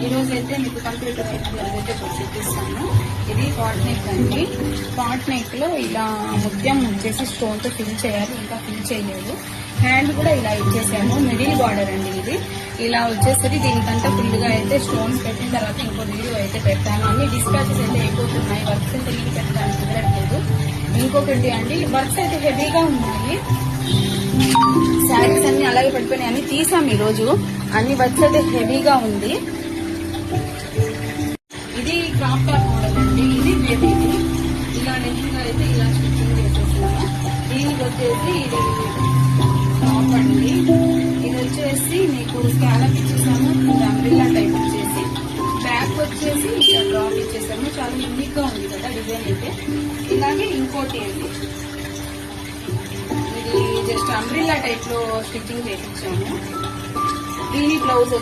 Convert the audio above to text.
ఈ రోజు అయితే మీకు కంప్యూటర్ అయితే చూపిస్తాను. ఇది పాట్ నెక్ అండి. పాట్ నెక్ లో ఇలా ముత్యం వచ్చేసి స్టోన్ తో ఫిల్ చేయాలి, ఇంకా ఫిల్ చేయలేదు. హ్యాండ్ కూడా ఇలా ఇచ్చేసాము. మిడిల్ బార్డర్ అండి ఇది. ఇలా వచ్చేసరికి దీనికంతా ఫుల్ గా అయితే స్టోన్స్ పెట్టిన తర్వాత ఇంకో వీడియో అయితే పెట్టాను. అన్ని డిస్పాచెస్ అయితే అయిపోతున్నాయి, వర్క్స్ అయితే మీకు పెట్టడానికి కుదరట్లేదు. ఇంకొకటి అండి, వర్క్స్ అయితే హెవీగా ఉన్నాయి. శారీస్ అన్ని అలాగే పడిపోయినాయి, అన్ని తీసాం ఈ రోజు. అన్ని వర్క్స్ అయితే హెవీగా ఉంది. ఇది క్రాప్ టాప్ మోడల్ అండి. ఇది బేబీది. ఇలా లెహంగా అయితే ఇలా స్టిచ్చింగ్ చేసేసాము. దీనికి వచ్చేసి ఇది టాప్ అండి. ఇది వచ్చేసి మీకు స్కాలప్ ఇచ్చేసాము, అంబ్రిల్లా టైప్ వచ్చేసి. బ్యాక్ వచ్చేసి ఇలా డ్రాప్ ఇచ్చేసాము. చాలా యూనిక్ గా ఉంది కదా డిజైన్ అయితే. ఇలాగే ఇంకోటి అండి, ఇది జస్ట్ అంబ్రిల్లా టైప్ లో స్టిచ్చింగ్ చేయించాము. దీని బ్లౌజ్